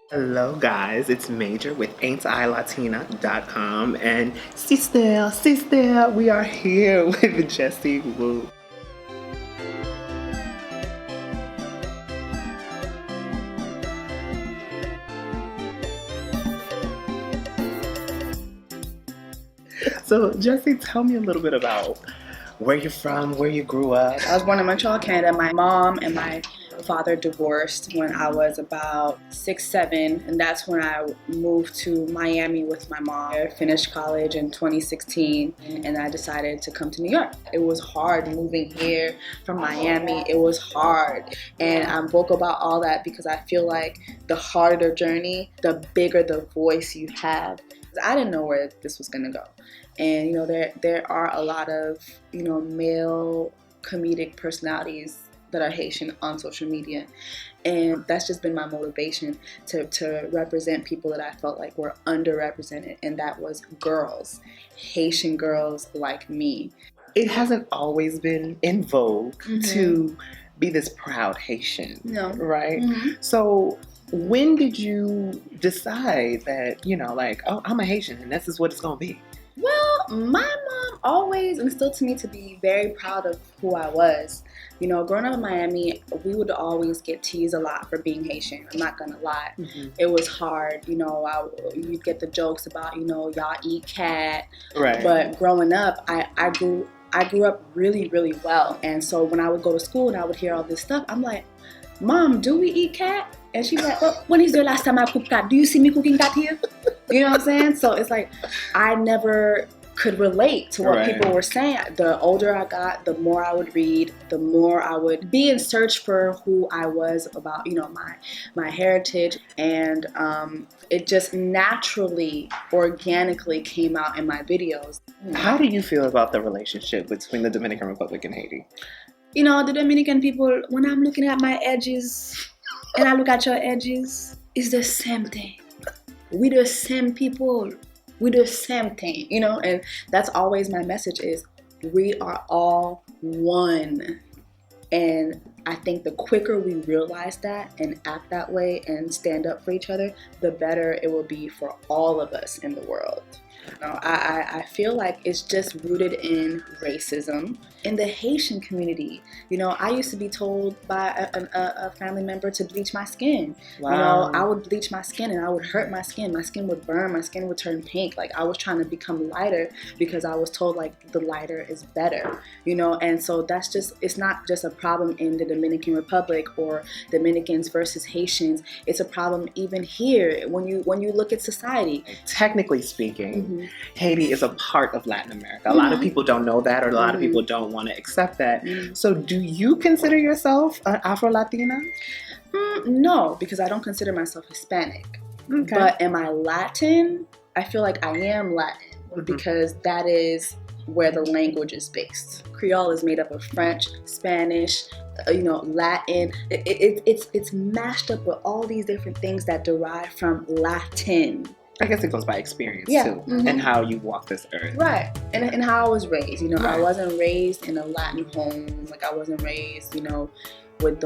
Hello, guys. It's Major with anti-Latina.com and sister, we are here with Jessie Wu. So, Jessie, tell me a little bit about where you're from, where you grew up. I was born in Montreal, Canada. My mom and my father divorced when I was about 6, 7, and that's when I moved to Miami with my mom. I finished college in 2016, and I decided to come to New York. It was hard moving here from Miami. It was hard, and I'm vocal about all that because I feel like the harder journey, the bigger the voice you have. I didn't know where this was gonna go. And there are a lot of male comedic personalities that are Haitian on social media, and that's just been my motivation to represent people that I felt like were underrepresented, and that was girls, Haitian girls like me. It hasn't always been in vogue to be this proud Haitian, right? So when did you decide that, oh, I'm a Haitian and this is what it's gonna be? Well, my mom always instilled to me to be very proud of who I was. Growing up in Miami, we would always get teased a lot for being Haitian. I'm not gonna lie. It was hard. You'd get the jokes about, y'all eat cat. Right. But growing up, I grew up really, really well. And so when I would go to school and I would hear all this stuff, I'm like, Mom, do we eat cat? And she's like, well, when is the last time I cooked cat? Do you see me cooking cat here? You know what I'm saying? So it's like, I never could relate to what people were saying. The older I got, the more I would read, the more I would be in search for who I was about, my heritage. And it just naturally, organically came out in my videos. How do you feel about the relationship between the Dominican Republic and Haiti? The Dominican people, when I'm looking at my edges and I look at your edges, it's the same thing. We the same people. We do the same thing, and that's always my message is we are all one. And I think the quicker we realize that and act that way and stand up for each other, the better it will be for all of us in the world. I feel like it's just rooted in racism. In the Haitian community, I used to be told by a family member to bleach my skin. Wow. I would bleach my skin and I would hurt my skin. My skin would burn. My skin would turn pink. Like I was trying to become lighter because I was told like the lighter is better, and so that's it's not just a problem in the Dominican Republic or Dominicans versus Haitians. It's a problem even here when you look at society. Technically speaking, Haiti is a part of Latin America. A lot of people don't know that, or a lot of people don't want to accept that. So do you consider yourself an Afro-Latina? No, because I don't consider myself Hispanic. Okay. But am I Latin? I feel like I am Latin because that is where the language is based. Creole is made up of French, Spanish, Latin. It's mashed up with all these different things that derive from Latin. I guess it goes by experience too, and how you walk this earth. Right, and how I was raised. I wasn't raised in a Latin home. Like I wasn't raised, with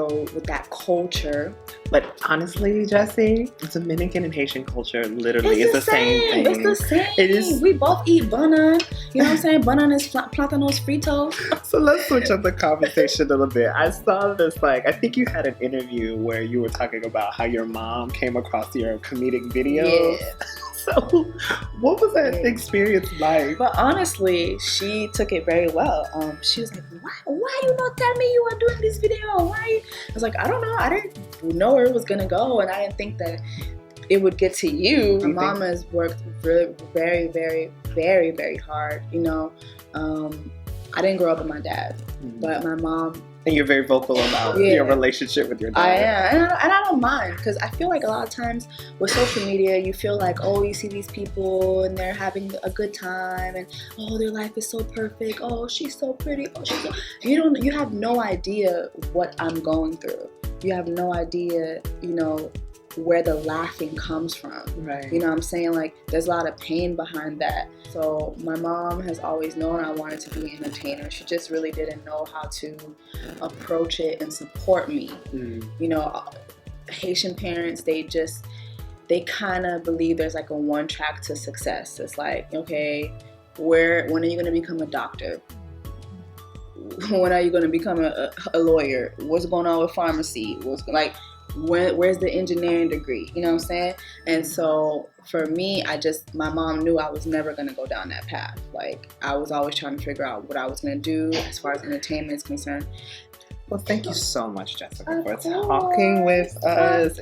that culture. But honestly, Jessie, Dominican and Haitian culture literally is the same thing. It's the same. It is. We both eat banan. You know what I'm saying? Banan is platanos fritos. So let's switch up the conversation a little bit. I saw this, I think you had an interview where you were talking about how your mom came across your comedic videos. Yeah. So what was that experience like? But honestly, she took it very well. She was like, why you not tell me you were doing this video? Why? I was like, I don't know. I didn't know where it was going to go. And I didn't think that it would get to you. My mom has worked really, very, very, very, very hard. I didn't grow up with my dad, but my mom. And you're very vocal about your relationship with your dad. I am, and I don't mind, because I feel like a lot of times with social media, you feel like, oh, you see these people and they're having a good time, and oh, their life is so perfect. Oh, she's so pretty. Oh, she's so. You have no idea what I'm going through. You have no idea, where the laughing comes from. Right. You know what I'm saying? Like, there's a lot of pain behind that. So my mom has always known I wanted to be an entertainer. She just really didn't know how to approach it and support me. Haitian parents, they just they kind of believe there's like a one track to success. It's like, okay, when are you going to become a doctor? When are you going to become a lawyer? What's going on with pharmacy? Where's the engineering degree? You know what I'm saying? And so for me, my mom knew I was never going to go down that path. Like, I was always trying to figure out what I was going to do as far as entertainment is concerned. Well, thank you so much, Jessica, for talking with us.